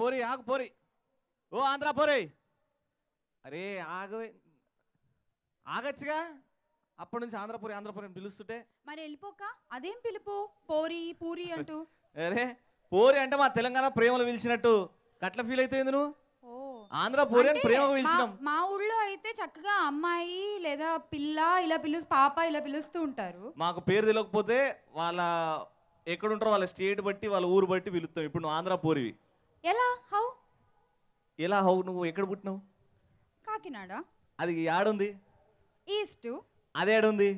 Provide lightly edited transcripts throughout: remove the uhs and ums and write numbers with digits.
పోరి ఆగు పోరి, ఓ ఆంధ్ర పోరి, అరే ఆగవే, ఆగచ్చుగా. అప్పటి నుంచి ఆంధ్రపురి ఆంధ్రపురి పిలుస్తుంటే మరి వెళ్ళిపోక అదేం పిలుపు, పోరి పూరి అంటూ. అరే పోరి అంటే మా తెలంగాణ ప్రేమలు పిలిచినట్టు గట్ల ఫీల్ అయితే నువ్వు. ఆంధ్ర పోరి అని ప్రేమ పిలిచినాం. మా ఊళ్ళో అయితే చక్కగా అమ్మాయి లేదా పిల్ల ఇలా పాప ఇలా పిలుస్తూ ఉంటారు. మాకు పేరు తెలియకపోతే వాళ్ళ ఎక్కడుంటారో వాళ్ళ స్టేట్ బట్టి వాళ్ళ ఊరు బట్టి పిలుస్తాం. ఇప్పుడు నువ్వు ఆంధ్ర పోరివి. ఎలా హౌ? ఎలా హౌ? నువ్వు ఎక్కడ పుట్టినావు? కాకినాడ. అది ఆడుంది ఈస్ట్. అదే ఆడుంది.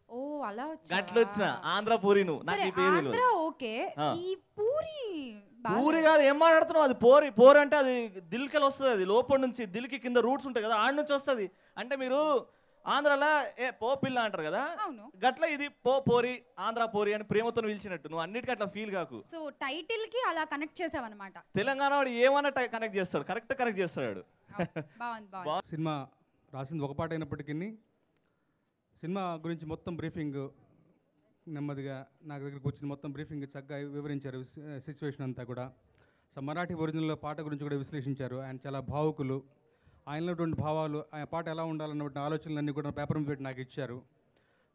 ఓ అలా గట్ల వచ్చిన ఆంధ్ర పూరి. నువ్వు నాకు ఈ పేరు ఆంధ్ర ఓకే, ఈ పూరి పూరి కాదు. ఏం మాట్లాడుతున్నావు? అది పోరి. పోరి అంటే అది దిల్కెళ్ళి వస్తుంది. అది లోపల నుంచి దిల్కి కింద రూట్స్ ఉంటాయి కదా, ఆడ నుంచి వస్తుంది. అంటే మీరు ఆంధ్రాలో ఏ పో పిల్ల అంటారు కదా, గట్ల ఇది పోరి ఆంధ్ర పోరి అని ప్రేమతో పిలిచినట్టు. నువ్వు అన్నిటికీ అట్లా ఫీల్ కాకు. సో టైటిల్ కి అలా కనెక్ట్ చేసావన్నమాట. తెలంగాణ వాడు ఏమన్నా కనెక్ట్ చేస్తాడు, కరెక్ట్ కనెక్ట్ చేస్తాడు. సినిమా రాసింది ఒక పాట అయినప్పటికీ సినిమా గురించి మొత్తం బ్రీఫింగ్ నెమ్మదిగా నాకు దగ్గరకు వచ్చిన మొత్తం బ్రీఫింగ్ చక్కగా వివరించారు. సిచ్యువేషన్ అంతా కూడా. సో మరాఠీ ఒరిజినల్లో పాట గురించి కూడా విశ్లేషించారు. ఆయన చాలా భావుకులు. ఆయనటువంటి భావాలు, ఆయన పాట ఎలా ఉండాలన్నటువంటి ఆలోచనలన్నీ కూడా పేపర్ మీద పెట్టి నాకు ఇచ్చారు.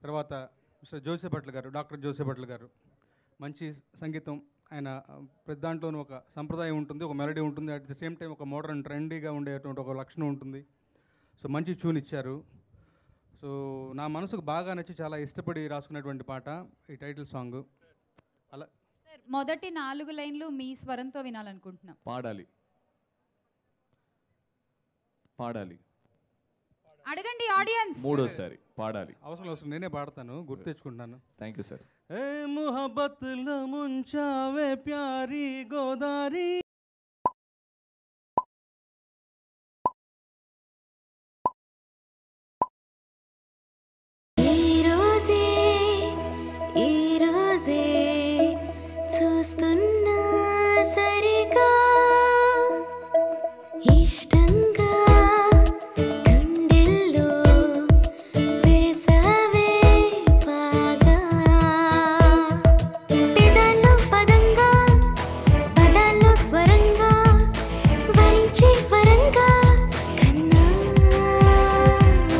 తర్వాత మిస్టర్ జోసెఫ్ భట్ల గారు, డాక్టర్ జోసెఫ్ భట్ల గారు, మంచి సంగీతం. ఆయన ప్రతి దాంట్లోనూ ఒక సంప్రదాయం ఉంటుంది, ఒక మెలడీ ఉంటుంది, అట్ ది సేమ్ టైం ఒక మోడర్న్ ట్రెండీగా ఉండేటువంటి ఒక లక్షణం ఉంటుంది. సో మంచి ట్యూన్ ఇచ్చారు. సో నా మనసుకు బాగా నచ్చి చాలా ఇష్టపడి రాసుకున్నటువంటి పాట ఈ టైటిల్ సాంగ్. అలా మొదటి 4 లైన్లు మీ స్వరంతో వినాలనుకుంటున్నాం. పాడాలి పాడాలి అడగండి ఆడియన్స్. మూడోసారి పాడాలి. అవసరం నేనే పాడతాను, గుర్తు తెచ్చుకుంటాను. Thank you sir. ఏ ముహబ్బత్లో ముంచావే ప్యారీ గోదారి, చూస్తున్నా సరిగా ఇష్టంగా గుండెల్లో వేసవే పాగా, పెదాల్లో పదంగా పదాల్లో స్వరంగా వరించే వరంగా కన్నా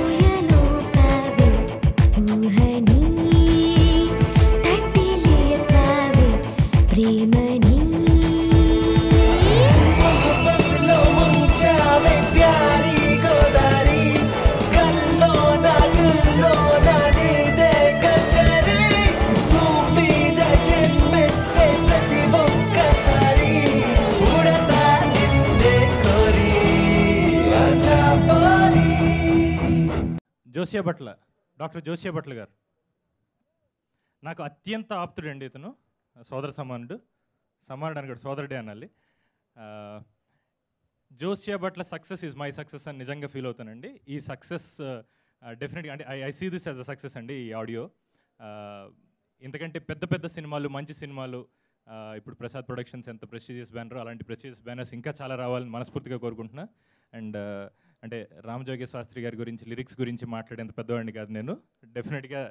ఊయలో పావే ఊహని తట్టి లేపావే ప్రేమని. Zosia Bhatla, doctor Zosia Bhatla గారు నాకు అత్యంత ఆప్తుడండి. ఇతను సోదర సమానుడు, సమానుడు అని కూడా సోదరుడే అనాలి. Josyabhatla success is my success అని నిజంగా ఫీల్ అవుతానండి. ఈ సక్సెస్ డెఫినెట్గా అంటే I see this as a success అండి. ఈ ఆడియో ఎందుకంటే పెద్ద పెద్ద సినిమాలు, మంచి సినిమాలు, ఇప్పుడు ప్రసాద్ ప్రొడక్షన్స్ ఎంత ప్రెస్టీజియస్ బ్యానర్, అలాంటి ప్రెస్టీజియస్ బ్యానర్స్ ఇంకా చాలా రావాలని మనస్ఫూర్తిగా కోరుకుంటున్నా. అండ్ అంటే రామజోగి శాస్త్రి గారి గురించి, లిరిక్స్ గురించి మాట్లాడేంత పెద్దవాడిని కాదు నేను. డెఫినెట్గా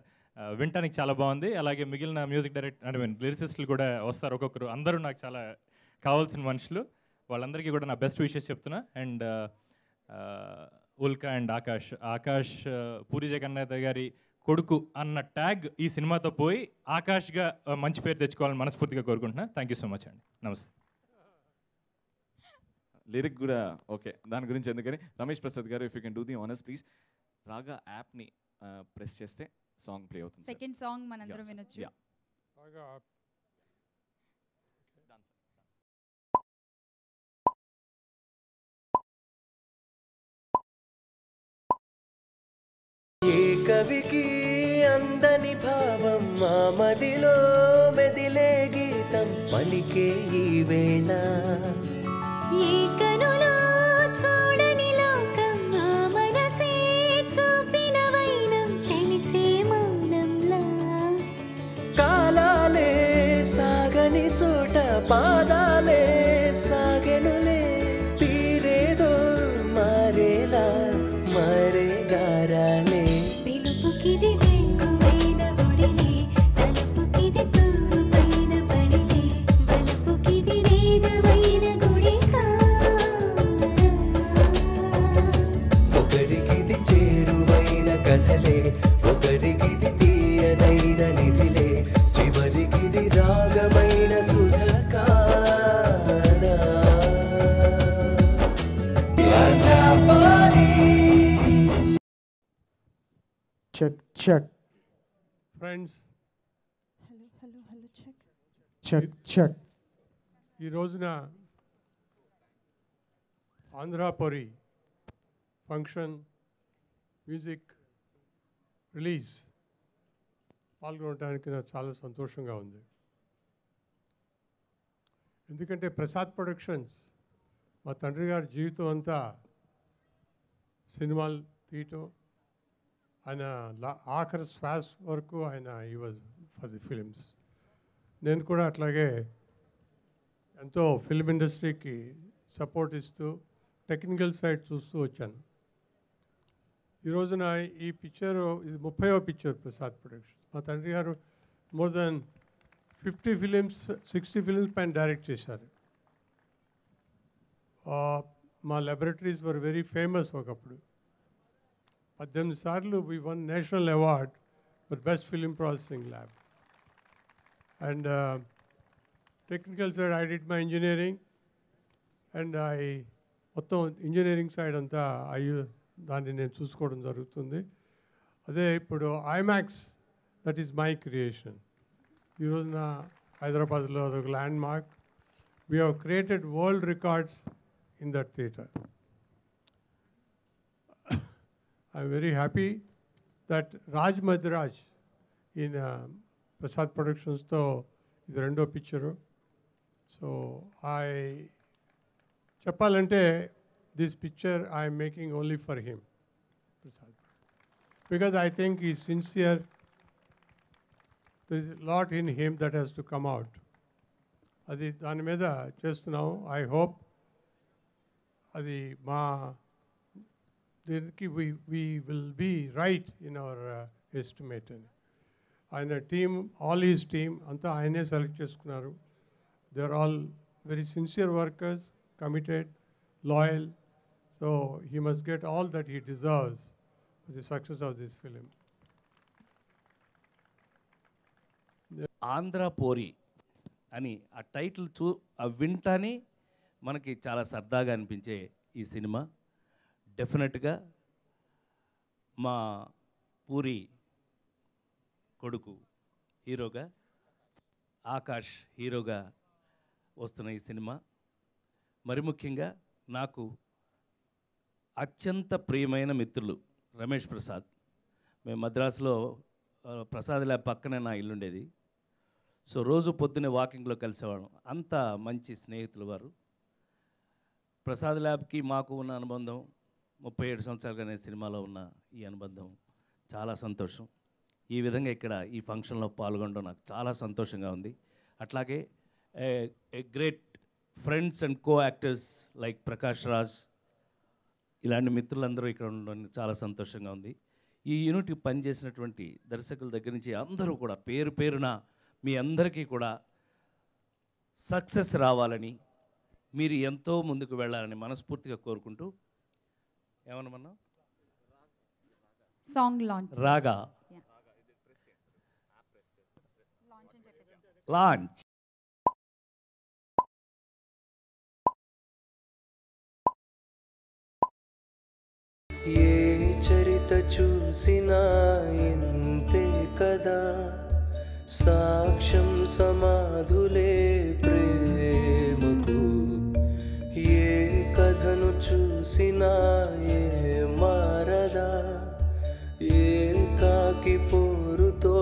వినటానికి చాలా బాగుంది. అలాగే మిగిలిన మ్యూజిక్ డైరెక్టర్ అంటే లిరిసిస్టులు కూడా వస్తారు ఒక్కొక్కరు. అందరూ నాకు చాలా కావాల్సిన మనుషులు. వాళ్ళందరికీ కూడా నా బెస్ట్ విషెస్ చెప్తున్నా. And Ulka and Akash puri Jagannadh గారి కొడుకు అన్న ట్యాగ్ ఈ సినిమాతో పోయి ఆకాష్గా మంచి పేరు తెచ్చుకోవాలని మనస్ఫూర్తిగా కోరుకుంటున్నా. థ్యాంక్ యూ సో మచ్ అండి. నమస్తే. లిరిక్ కూడా ఓకే, దాని గురించి ఎందుకని రమేష్ ప్రసాద్ గారు, if you can do the honours please. రాగా యాప్ని ప్రెస్ చేస్తే సాంగ్ ప్లే అవుతుంది. సెకండ్ సాంగ్ మనందరం వినొచ్చు. ఏ కవికి అందని భావం మా మదిలో మెదిలే గీతం పలికే ఈ వేళ, ఏ కనులో చూడని లోకం మా మనసే చూపిన వైనం తెలిసే మౌనంలా, కాలాలే సాగని చోట పాదాలే సాగెనులే, తీరేదో మారేలా మరే గారాలే పిలుపుకిది check check friends, check check. ఈ రోజున ఆంధ్రాపురి ఫంక్షన్ మ్యూజిక్ రిలీజ్ పాల్గొనడానికి నాకు చాలా సంతోషంగా ఉంది. ఎందుకంటే ప్రసాద్ ప్రొడక్షన్స్ మా తండ్రి గారి జీవితం అంతా సినిమాలు తీయటం, ఆయన ఆఖరి శ్వాస వరకు ఆయన ఈ వాజ్ ఫర్ ది ఫిలిమ్స్. నేను కూడా అట్లాగే ఎంతో ఫిల్మ్ ఇండస్ట్రీకి సపోర్ట్ ఇస్తూ టెక్నికల్ సైడ్ చూస్తూ వచ్చాను. ఈ రోజున ఈ పిక్చర్ ఇది 30వ పిక్చర్ ప్రసాద్ ప్రొడక్షన్. మా తండ్రి గారు మోర్ దెన్ 50 ఫిలిమ్స్ 60 ఫిలిమ్స్ పైన డైరెక్ట్ చేశారు. మా లాబొరేటరీస్ వర్ వెరీ ఫేమస్ ఒకప్పుడు. 18 సార్లు V one national award for best film processing lab. And technical side I did my engineering and మొత్తం ఇంజనీరింగ్ సైడ్ అంతా దాన్ని నేను చూసుకోవడం జరుగుతుంది. అదే ఇప్పుడు IMAX, that is my creation. ఈ రోజున హైదరాబాద్లో అదొక land mark. We have created world records in that theatre. I'm very happy that Raj మద్రాజ్ ఈయన ప్రసాద్ ప్రొడక్షన్స్తో ఇది 2వ పిక్చరు. సో చెప్పాలంటే this picture I am making only for him, Prasad, because I think he's sincere. There is a lot in him that has to come out. Adi dani meeda chestunnam. I hope adi ma diniki we will be right in our estimate. Aina team, all his team anta ayane select cheskunnaru. They are all very sincere workers, committed, loyal. So he must get all that he deserves for the success of this film. ఆంధ్రపోరి అని ఆ title వింటానే మనకి చాలా సరదాగా అనిపించే ఈ cinema డెఫినెట్గా మా పూరి కొడుకు హీరోగా, ఆకాష్ హీరోగా వస్తున్న ఈ సినిమా మరి ముఖ్యంగా నాకు అత్యంత ప్రియమైన మిత్రులు రమేష్ ప్రసాద్. మేము మద్రాసులో ప్రసాద్ ల్యాబ్ పక్కనే నా ఇల్లు ఉండేది. సో రోజు పొద్దున్నే వాకింగ్లో కలిసేవాళ్ళం. అంత మంచి స్నేహితులు వారు. ప్రసాద్ ల్యాబ్కి మాకు ఉన్న అనుబంధం 37 సంవత్సరాలుగా నేను సినిమాలో ఉన్న ఈ అనుబంధం చాలా సంతోషం. ఈ విధంగా ఇక్కడ ఈ ఫంక్షన్లో పాల్గొనడం నాకు చాలా సంతోషంగా ఉంది. అట్లాగే a great friends and co actors like Prakash Raj, ఇలాంటి మిత్రులందరూ ఇక్కడ ఉండడం చాలా సంతోషంగా ఉంది. ఈ యూనిట్కి పనిచేసినటువంటి దర్శకుల దగ్గర నుంచి అందరూ కూడా పేరు పేరున మీ అందరికీ కూడా సక్సెస్ రావాలని, మీరు ఎంతో ముందుకు వెళ్ళాలని మనస్ఫూర్తిగా కోరుకుంటూ ఏమన్నా సాంగ్ లాంచ్ రాగా లాంచ్ ఏ చరిత చూసినా ఇంతే కదా, సాక్ష్యం సమాధులే ప్రేమకు. ఏ కథను చూసినా ఏ మారదా, ఏకాకి పోరుతో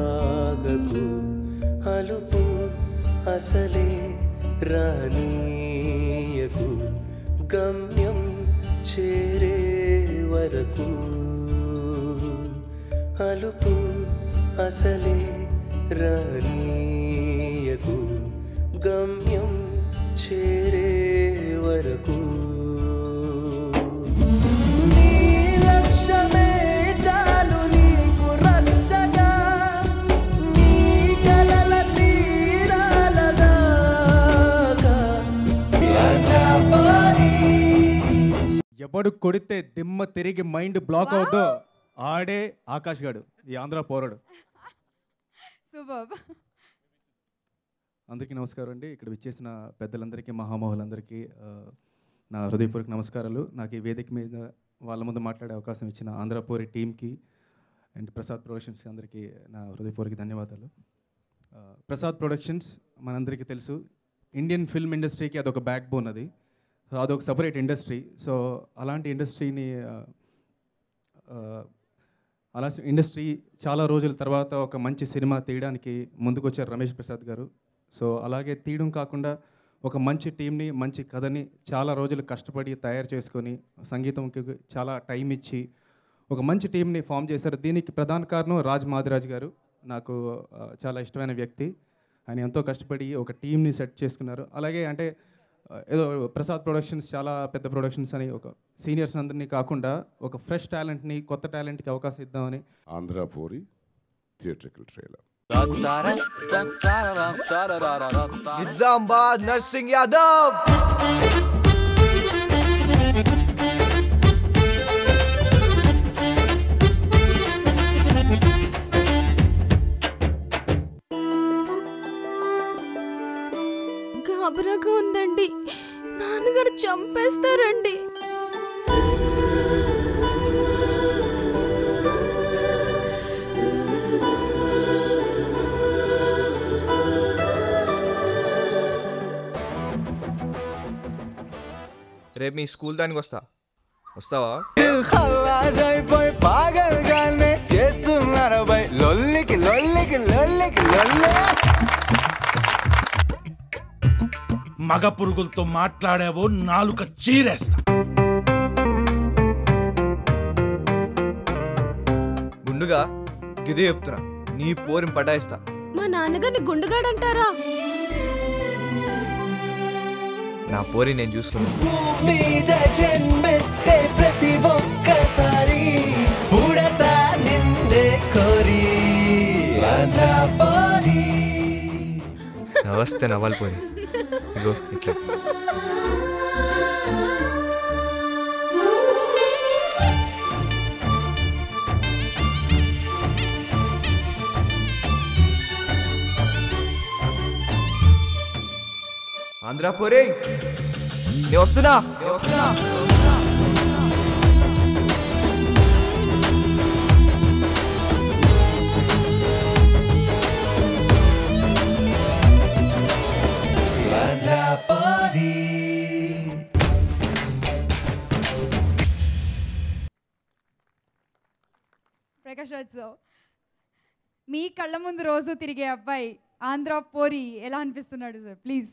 ఆగకు. అలుపు అసలే రానీయకు, గమ్యం చేరే వరకు. అలుపు అసలే రానీయకు, గమ్యం చేరే వరకు. నీ లక్ష్యమే చాలు నీకు రక్షగా, నీ కలల తీరాల దాకా. ఎవడు కొడితే దిమ్మ తిరిగి మైండ్ బ్లాక్ అవుతో ఆడే ఆకాష్ గాడు, ఈ ఆంధ్ర పోరాడు. సూపర్. అందరికీ నమస్కారం అండి. ఇక్కడ విచ్చేసిన పెద్దలందరికీ, మహామహులందరికీ నా హృదయపూర్వక నమస్కారాలు. నాకు ఈ వేదిక మీద వాళ్ళ ముందు మాట్లాడే అవకాశం ఇచ్చిన ఆంధ్రపోరి టీంకి, అండ్ ప్రసాద్ ప్రొడక్షన్స్ అందరికీ నా హృదయపూర్వక ధన్యవాదాలు. ప్రసాద్ ప్రొడక్షన్స్ మనందరికీ తెలుసు, ఇండియన్ ఫిల్మ్ ఇండస్ట్రీకి అదొక బ్యాక్ బోన్. అదొక సపరేట్ ఇండస్ట్రీ. సో అలాంటి ఇండస్ట్రీని ఇండస్ట్రీ చాలా రోజుల తర్వాత ఒక మంచి సినిమా తీయడానికి ముందుకొచ్చారు రమేష్ ప్రసాద్ గారు. సో అలాగే తీయడం కాకుండా ఒక మంచి టీంని, మంచి కథని చాలా రోజులు కష్టపడి తయారు చేసుకొని సంగీతంకి చాలా టైం ఇచ్చి ఒక మంచి టీంని ఫామ్ చేశారు. దీనికి ప్రధాన కారణం రాజ్ మాదిరాజ్ గారు. నాకు చాలా ఇష్టమైన వ్యక్తి. ఆయన ఎంతో కష్టపడి ఒక టీంని సెట్ చేసుకున్నారు. అలాగే అంటే ఏదో ప్రసాద్ ప్రొడక్షన్స్ చాలా పెద్ద ప్రొడక్షన్స్ అని ఒక సీనియర్స్ అందరినీ కాకుండా ఒక ఫ్రెష్ టాలెంట్ని, కొత్త టాలెంట్కి అవకాశం ఇద్దామని ఆంధ్రపూరి థియేట్రికల్ ట్రైలర్. నిజామాబాద్ నర్సింగ్ యాదవ్ గాబరాగా ఉందండి, నాన్నగారు చంపేస్తారండి. రేపు మీ స్కూల్ దానికి వస్తావా? అయిపోయి పాగల్గానే చేస్తున్నారు బై లొల్లికి లొల్లికి లొల్లికి లొల్లి. మగ పురుగులతో మాట్లాడావో నాలుక చీరేస్తా. గుండుగా గిదే చెప్తున్నా, నీ పోరిని పటాయిస్తా. మా నాన్నగారిని గుండుగాడంటారా? నా పోరి నేను చూసుకున్నా. మీద జన్మెత్తే ప్రతి ఒక్కసారి పుడతా నిందే కోరి ఆంధ్రపూరి. నమస్తే నవ్వాలి పోయి ఇగో ఇట్లా. ఆంధ్రపూరి నేను వస్తున్నా. ప్రకాష్ రాజ్ సార్, మీ కళ్ళ ముందు రోజు తిరిగే అబ్బాయి ఆంధ్రపూరి ఎలా అనిపిస్తున్నాడు సార్? ప్లీజ్.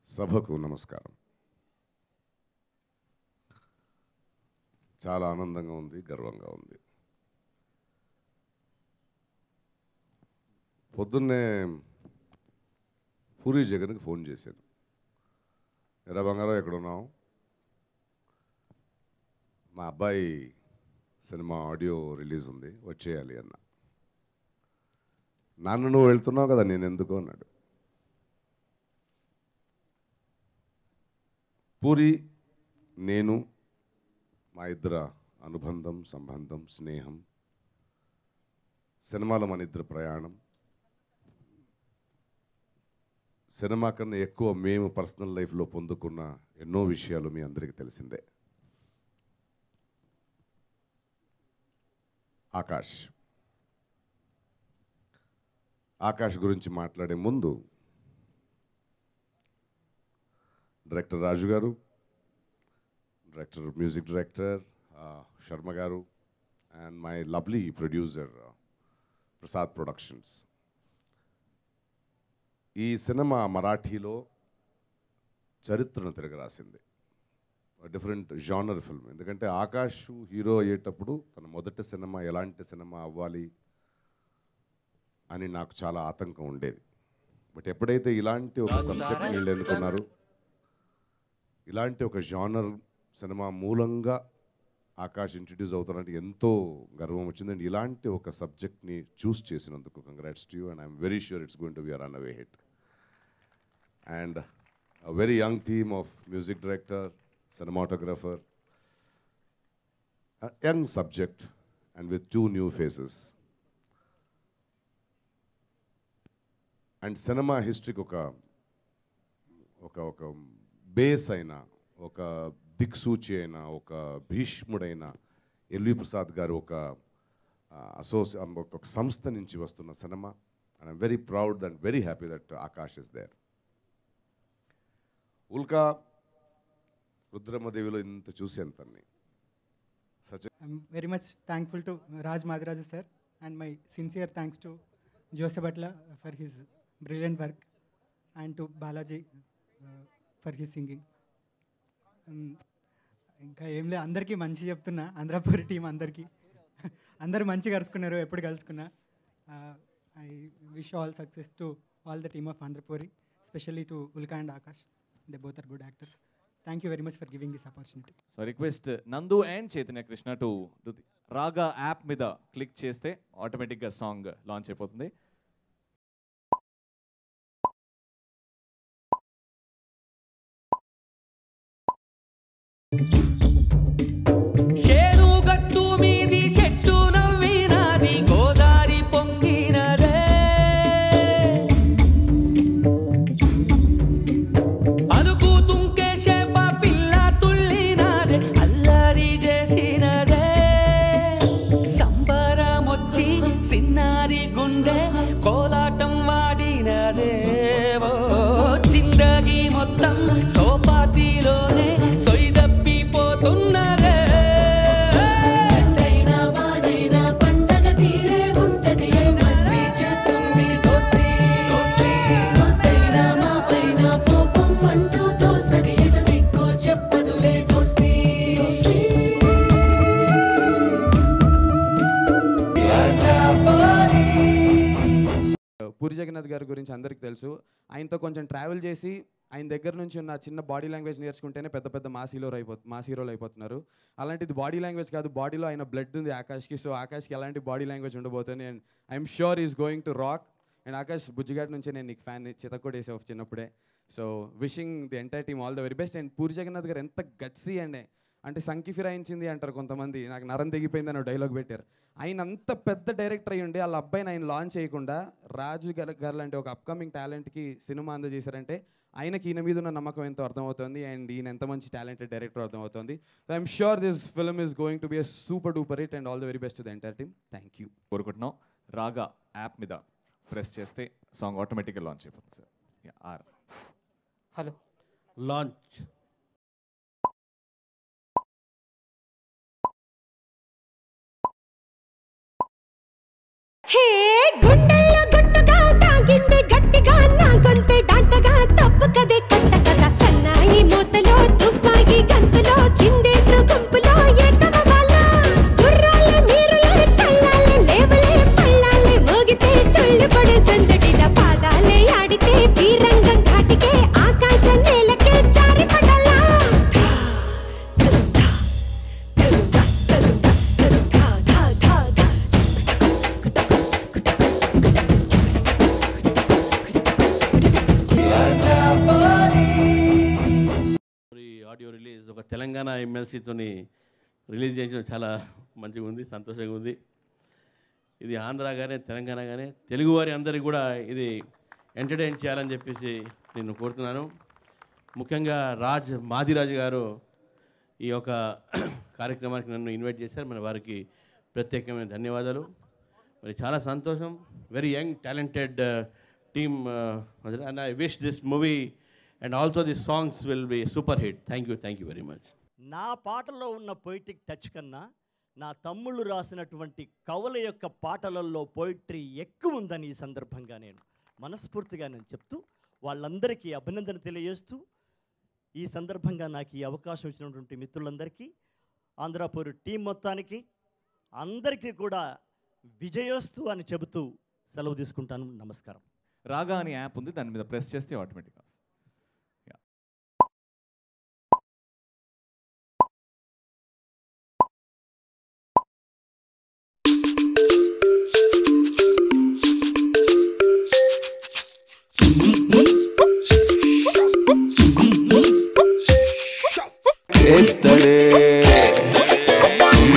సభకు నమస్కారం. చాలా ఆనందంగా ఉంది, గర్వంగా ఉంది. పొద్దున్నే పూరి జగన్కి ఫోన్ చేశాను. ఎరా బంగారం ఎక్కడున్నావు? మా అబ్బాయి సినిమా ఆడియో రిలీజ్ ఉంది, వచ్చేయాలి అన్న. నాన్న నువ్వు వెళ్తున్నావు కదా, నేను ఎందుకు అన్నాడు. పూరి నేను మా ఇద్దరు అనుబంధం, సంబంధం, స్నేహం, సినిమాలో మన ఇద్దరు ప్రయాణం, సినిమా కన్నా ఎక్కువ మేము పర్సనల్ లైఫ్లో పొందుకున్న ఎన్నో విషయాలు మీ అందరికీ తెలిసిందే. ఆకాష్ గురించి మాట్లాడే ముందు డైరెక్టర్ రాజు గారు, మ్యూజిక్ డైరెక్టర్ శర్మ గారు, and my lovely producer Prasad productions. ఈ సినిమా మరాఠీలో చరిత్రను తిరగరాసింది. Different genre film. ఎందుకంటే ఆకాష్ హీరో అయ్యేటప్పుడు తన మొదటి సినిమా ఎలాంటి సినిమా అవ్వాలి అని నాకు చాలా ఆతంకం ఉండేది. బట్ ఎప్పుడైతే ఇలాంటి ఒక సబ్జెక్ట్ వీళ్ళు ఎన్నుకున్నారు, ఇలాంటి ఒక జానర్ సినిమా మూలంగా ఆకాష్ ఇంట్రడ్యూస్ అవుతారంటే ఎంతో గర్వం వచ్చింది. అండ్ ఇలాంటి ఒక సబ్జెక్ట్ని చూస్ చేసినందుకు congrats to you, and I'm very sure it's going to be a run away hit. And a very young team of music director, cinematographer, a young subject, and with 2 new faces. And cinema history ఒక base అయిన, ఒక దిక్సూచి అయిన, ఒక భీష్ముడైన LV Prasad గారు ఒక ఒక సంస్థ నుంచి వస్తున్న సినిమా. And I'm very proud and very happy that Akash is there. Ulka రుద్రమదేవిలో ఇంత చూసాను తన్ని. I'm very much thankful to Raj Madhiraju sir, and my sincere thanks to Joseph Butler for his brilliant work, and to Balaji for his singing. ఇంకా ఏం లేదు, అందరికీ మంచి చెప్తున్నా. ఆంధ్రపూరి టీం అందరికీ అందరూ మంచిగా కలుసుకున్నారు, ఎప్పుడు కలుసుకున్నా. I wish all success to all the team of Andhrapuri, especially to Ulka and Akash. They both are good actors. Thank you very much for giving this opportunity. So request Nandu and Chaitanya Krishna to do the Raga app మీద click చేస్తే ఆటోమేటిక్గా song launch అయిపోతుంది. చేరుగట్టు మీది చెట్టు నవ్వినది, గోదారి పొంగినదే, అలుగు తుంకే చేప పిల్ల తుల్లినదే, అల్లరి చేసినదే, సంబరమొచ్చి సిన్నారి గుండె కోలాటం వాడినదే, ఓ జిందగీ మొత్తం సోపాతిలోనే సొయ్యదప్పిపోతున్నదే. పూరి జగన్నాథ్ గారి గురించి అందరికీ తెలుసు. ఆయనతో కొంచెం ట్రావెల్ చేసి ఆయన దగ్గర నుంచి ఉన్న చిన్న బాడీ లాంగ్వేజ్ నేర్చుకుంటేనే పెద్ద పెద్ద మాస్ హీరోలు అయిపోతున్నారు. అలాంటిది బాడీ లాంగ్వేజ్ కాదు, బాడీలో ఆయన బ్లడ్ ఉంది ఆకాష్కి. సో ఆకాష్కి ఎలాంటి బాడీ లాంగ్వేజ్ ఉండబోతుంది. And I'm sure is going to rock. And Akash, బుజ్జిగాడి నుంచి నేను నీకు ఫ్యాన్, చితకొడేసావు చిన్నప్పుడే. So wishing the entire team all the very best. And Puri Jagannadh garu ఎంత గట్సీ అండి, అంటే సంకి ఫిరాయించింది అంటారు కొంతమంది, నాకు నరం తెగిపోయింది అని డైలాగ్ పెట్టారు. ఆయన అంత పెద్ద డైరెక్టర్ అయ్యి ఉండి వాళ్ళ అబ్బాయిని ఆయన లాంచ్ చేయకుండా రాజు గారు లాంటి ఒక అప్కమింగ్ టాలెంట్కి సినిమా అందజేశారంటే ఆయనకి ఈయన మీద ఉన్న నమ్మకం ఎంతో అర్థమవుతుంది. అండ్ ఈయన ఎంత మంచి టాలెంటెడ్ డైరెక్టర్ అర్థమవుతుంది. So I'm sure this film is going to be a super duper hit. And all the very best to the entire team. Thank you. కోరుకుంటున్నాం. రాగా యాప్ మీద ప్రెస్ చేస్తే సాంగ్ ఆటోమేటిక్గా లాంచ్ అయిపోతుంది సార్. Hello launch. హే గుండెల్లో గుట్టుగా తాగింది గట్టిగా, నా గొంతే దాటగా తప్పు కదే కట్ట కథ. సన్నాయి మూతలో తువ్వాయి గంతులో చిందేస్తూ గుంపులో ఏకమవాల గుర్రాలే మీరులే కళ్ళాలే లేవలే పళ్ళాలే మోగితే తుళ్ళిపడే సందడిల పాదాలే ఆడితే వీరంగం ఘాటికే ఆకాశం నేలకే జారిపడాలా. ఆడియో రిలీజ్ ఒక తెలంగాణ ఎమ్మెల్సీతోని రిలీజ్ చేయడం చాలా మంచిగా ఉంది, సంతోషంగా ఉంది. ఇది ఆంధ్ర కానీ తెలంగాణ కానీ తెలుగువారి అందరికీ కూడా ఇది ఎంటర్టైన్ చేయాలని చెప్పేసి నేను కోరుతున్నాను. ముఖ్యంగా మాదిరాజు గారు ఈ యొక్క కార్యక్రమానికి నన్ను ఇన్వైట్ చేశారు. మన వారికి ప్రత్యేకమైన ధన్యవాదాలు. మరి చాలా సంతోషం. Very young talented team, and I wish this movie and also the songs will be super hit. Thank you very much. నా పాటల్లో ఉన్న పొయిటిక్ టచ్ కన్నా నా తమ్ముళ్ళు రాసినటువంటి కవుల యొక్క పాటలలో పోయిట్రీ ఎక్కువ ఉందని ఈ సందర్భంగా నేను మనస్ఫూర్తిగా చెప్తూ వాళ్ళందరికీ అభినందన తెలియజేస్తూ ఈ సందర్భంగా నాకు ఈ అవకాశం ఇచ్చినటువంటి మిత్రులందరికీ, ఆంధ్రపూర్ టీం మొత్తానికి అందరికీ కూడా విజయోస్తు అని చెబుతూ సెలవు తీసుకుంటాను. నమస్కారం. రాగా అని యాప్ ఉంది, దాని మీద ప్రెస్ చేస్తే ఆటోమేటిక్గా.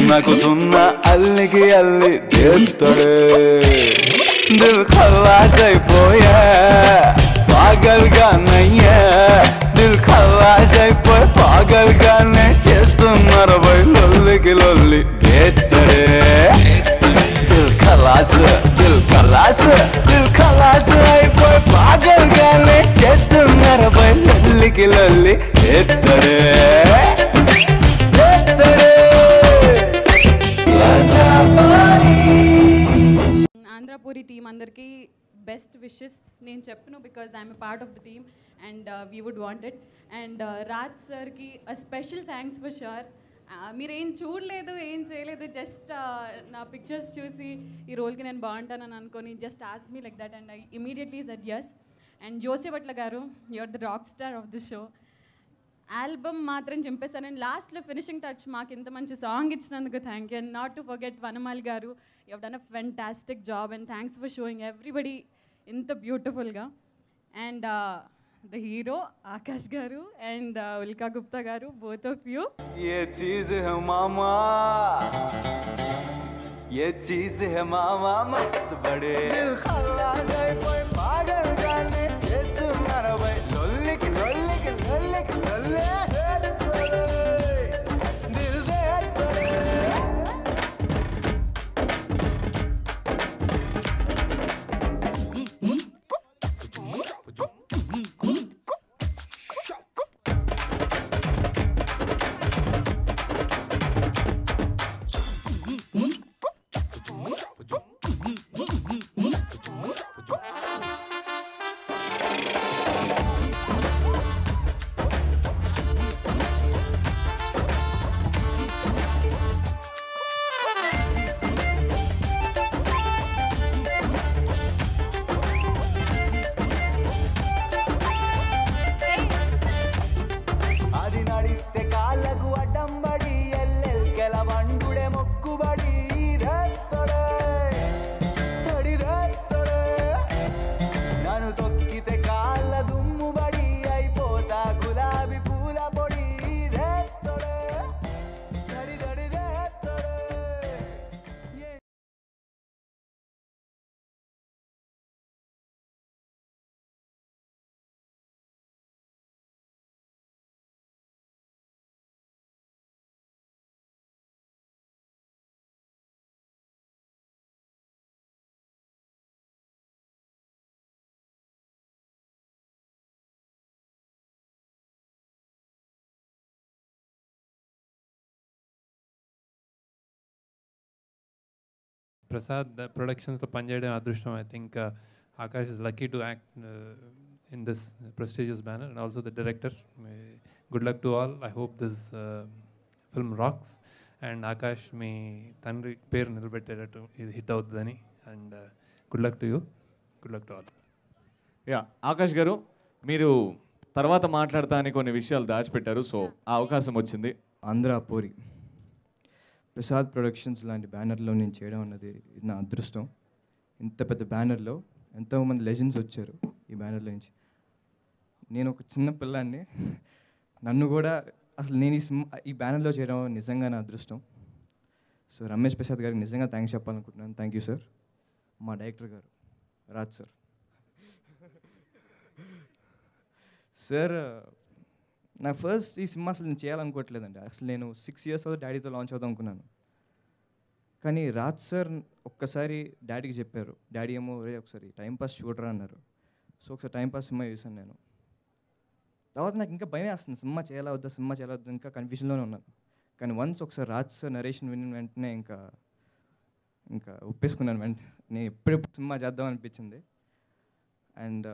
सुन्ना को सुन्ना अल्ली की अल्ली देतड़े दिल खल्लास అయిపోయా పాగల్ గా నయ్యా దిల్ ఖల్లాస్ అయిపోయి పాగల్ గానే చేస్తున్నారు బై లొల్లికి లొల్లి ఎత్తడే దిల్ ఖలాస్ దిల్ ఖలాస్ దిల్ ఖలాస్ అయిపోయి పాగల్గానే చేస్తున్నారు బై లొల్లికి లొల్లి ఎత్తడే ఆంధ్రపూరి టీం అందరికీ బెస్ట్ విషెస్ నేను చెప్పను because I'm part of the team and we would want it and Raj సార్కి స్పెషల్ థ్యాంక్స్ ఫర్ షూర్ మీరు ఏం చూడలేదు ఏం చేయలేదు జస్ట్ నా పిక్చర్స్ చూసి ఈ రోల్కి నేను బాగుంటానని అనుకొని just ask me like that and I immediately said yes and Joseph Bhatla garu you're the rock star of the show album మాత్రం చింపేస్తాను అండ్ లాస్ట్లో ఫినిషింగ్ టచ్ మాకు ఇంత మంచి సాంగ్ ఇచ్చినందుకు thank you and not to forget Vanamali garu you have done a fantastic job and thanks for showing everybody ఇంత బ్యూటిఫుల్గా and the hero Akash గారు అండ్ ఉల్కా గుప్తా గారు బోత్ ఆఫ్ యూ ये चीज है मामा ये चीज है मामा मस्त बड़े दिल खलास అయిపోయి పాగల్గానే చేస్తున్నారు బై లొల్లికి లొల్లికి లొల్లికి లొల్లే దిల్ దే పడే అది నడిస్తే కాళ్ళకు అడ్డంబడి ఎల్లెల్ కెలవండుడే మొక్కుబడి రేత్తడే తడి రేత్తడే నన్ను తొక్కితే కాళ్ళ దుమ్ముబడి అయిపోతా గులాబీ పూల పొడి రేత్తడే తడి తడి రేత్తడే ప్రసాద్ ప్రొడక్షన్స్లో పనిచేయడం అదృష్టం I think Akash is lucky to act in this prestigious banner and also the director good luck to all I hope this film rocks and Akash మీ తండ్రి పేరు నిలబెట్టేటట్టు ఇది హిట్ అవుతుందని and good luck to you good luck to all yeah Akash garu మీరు తర్వాత మాట్లాడతా అని కొన్ని విషయాలు దాచిపెట్టారు సో ఆ అవకాశం వచ్చింది ఆంధ్రపూరి ప్రసాద్ ప్రొడక్షన్స్ లాంటి బ్యానర్లో నేను చేయడం అన్నది నా అదృష్టం ఇంత పెద్ద బ్యానర్లో ఎంతోమంది లెజెండ్స్ వచ్చారు ఈ బ్యానర్లో నుంచి నేను ఒక చిన్న పిల్లాన్ని నన్ను కూడా అసలు నేను ఈ బ్యానర్లో చేయడం నిజంగా నా అదృష్టం సో రమేష్ ప్రసాద్ గారికి నిజంగా థ్యాంక్స్ చెప్పాలనుకుంటున్నాను థ్యాంక్ యూ సార్ మా డైరెక్టర్ గారు రాజ్ సార్ సార్ నా ఫస్ట్ ఈ సినిమా అసలు నేను చేయాలనుకోవట్లేదండి అసలు నేను 6 years డాడీతో లాంచ్ అవుదాం అనుకున్నాను కానీ రాజ్ సార్ ఒక్కసారి డాడీకి చెప్పారు డాడీ ఏమో రే ఒకసారి టైంపాస్ చూడరా అన్నారు సో ఒకసారి టైంపాస్ సినిమా చూసాను నేను తర్వాత నాకు ఇంకా భయం వేస్తుంది సినిమా చేయాలా వద్దా ఇంకా కన్ఫ్యూజన్లోనే ఉన్నాను కానీ వన్స్ ఒకసారి రాజ్ సార్ నరేషన్ విన్న వెంటనే ఇంకా ఒప్పేసుకున్నాను నేను ఎప్పుడెప్పుడు సినిమా చేద్దాం అనిపించింది అండ్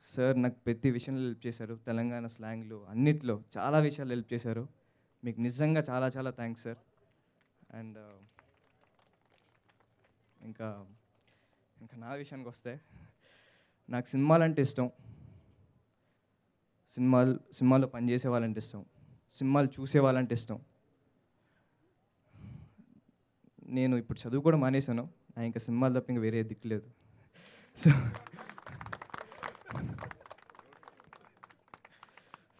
సార్ నాకు ప్రతి విషయంలో హెల్ప్ చేశారు తెలంగాణ స్లాంగ్లో అన్నిట్లో చాలా విషయాలు హెల్ప్ చేశారు మీకు నిజంగా చాలా చాలా థ్యాంక్స్ సార్ అండ్ ఇంకా నా విషయానికి వస్తే నాకు సినిమాలంటే ఇష్టం సినిమాలో పనిచేసే వాళ్ళంటే ఇష్టం సినిమాలు చూసే వాళ్ళంటే ఇష్టం నేను ఇప్పుడు చదువు కూడా మానేశాను నా ఇంకా సినిమాలు తప్ప ఇంకా వేరే దిక్కులేదు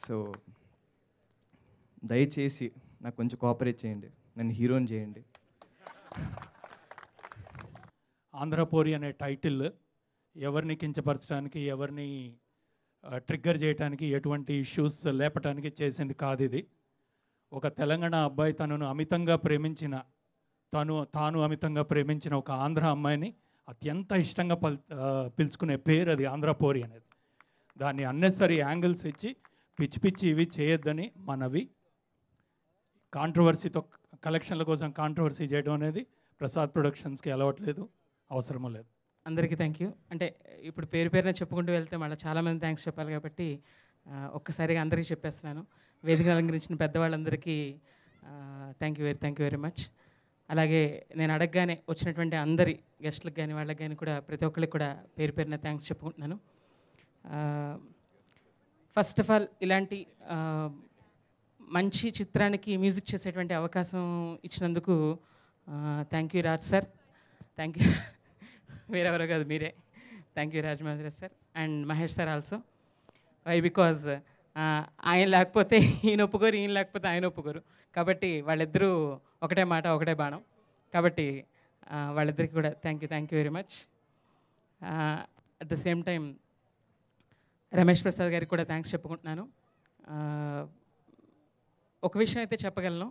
సో దయచేసి నాకు కొంచెం కోఆపరేట్ చేయండి నన్ను హీరోని చేయండి ఆంధ్రపూరి అనే టైటిల్ ఎవరిని కించపరచడానికి ఎవరిని ట్రిగ్గర్ చేయడానికి ఎటువంటి ఇష్యూస్ లేపటానికి చేసింది కాదు ఇది ఒక తెలంగాణ అబ్బాయి తనను అమితంగా ప్రేమించిన తాను అమితంగా ప్రేమించిన ఒక ఆంధ్ర అమ్మాయిని అత్యంత ఇష్టంగా పిలుచుకునే పేరు అది ఆంధ్రపోరి అనేది. దాన్ని అన్నెసరీ యాంగిల్స్ ఇచ్చి పిచ్చి పిచ్చి ఇవి చేయొద్దని మనవి. కాంట్రవర్సీతో కలెక్షన్ల కోసం కాంట్రవర్సీ చేయడం అనేది ప్రసాద్ ప్రొడక్షన్స్కి అలవట్లేదు, అవసరమూ లేదు. అందరికీ థ్యాంక్ యూ. అంటే ఇప్పుడు పేరు పేరున చెప్పుకుంటూ వెళ్తే మళ్ళీ చాలామంది థ్యాంక్స్ చెప్పాలి కాబట్టి ఒక్కసారిగా అందరికీ చెప్పేస్తున్నాను. వేదిక అలంకరించిన పెద్దవాళ్ళందరికీ థ్యాంక్ యూ వెరీ మచ్. అలాగే నేను అడగగానే వచ్చినటువంటి అందరి గెస్ట్లకు కానీ వాళ్ళకి కానీ కూడా ప్రతి ఒక్కరికి కూడా పేరు పేరున థ్యాంక్స్ చెప్పుకుంటున్నాను. ఫస్ట్ ఆఫ్ ఆల్ ఇలాంటి మంచి చిత్రానికి మ్యూజిక్ చేసేటువంటి అవకాశం ఇచ్చినందుకు thank you Raj sir. Thank you, వేరెవరో కాదు మీరే. Thank you Rajamahendra sir and Mahesh sir also. Why because ఆయన లేకపోతే ఈయన ఒప్పుకోరు, ఈయన లేకపోతే ఆయన ఒప్పుకోరు. కాబట్టి వాళ్ళిద్దరూ ఒకటే మాట ఒకటే బాణం. కాబట్టి వాళ్ళిద్దరికి కూడా thank you very much. At the same time Ramesh Prasad గారికి కూడా థ్యాంక్స్ చెప్పుకుంటున్నాను. ఒక విషయం అయితే చెప్పగలను.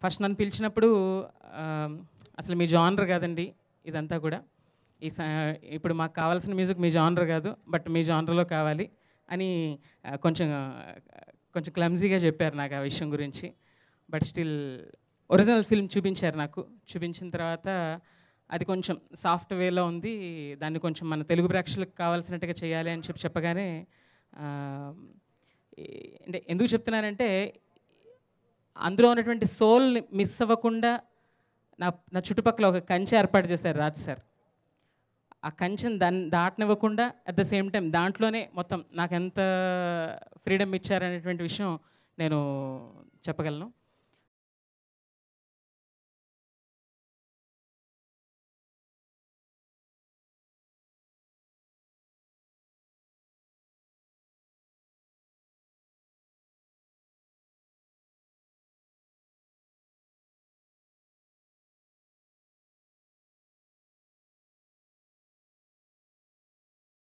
ఫస్ట్ నన్ను పిలిచినప్పుడు అసలు మీ జానర్ కాదండి ఇదంతా కూడా, ఇప్పుడు మాకు కావాల్సిన మ్యూజిక్ మీ జానర్ కాదు, బట్ మీ జానర్లో కావాలి అని కొంచెం క్లమ్జీగా చెప్పారు నాకు ఆ విషయం గురించి. బట్ స్టిల్ ఒరిజినల్ ఫిల్మ్ చూపించారు నాకు. చూపించిన తర్వాత అది కొంచెం సాఫ్ట్ వేలో ఉంది, దాన్ని కొంచెం మన తెలుగు ప్రేక్షకులకు కావాల్సినట్టుగా చేయాలి అని చెప్పగానే అంటే ఎందుకు చెప్తున్నానంటే అందులో ఉన్నటువంటి సోల్ని మిస్ అవ్వకుండా నా చుట్టుపక్కల ఒక కంచె ఏర్పాటు చేశారు రాజ్ సార్. ఆ కంచెని దాటనివ్వకుండా అట్ ద సేమ్ టైం దాంట్లోనే మొత్తం నాకు ఎంత ఫ్రీడమ్ ఇచ్చారనేటువంటి విషయం నేను చెప్పగలను.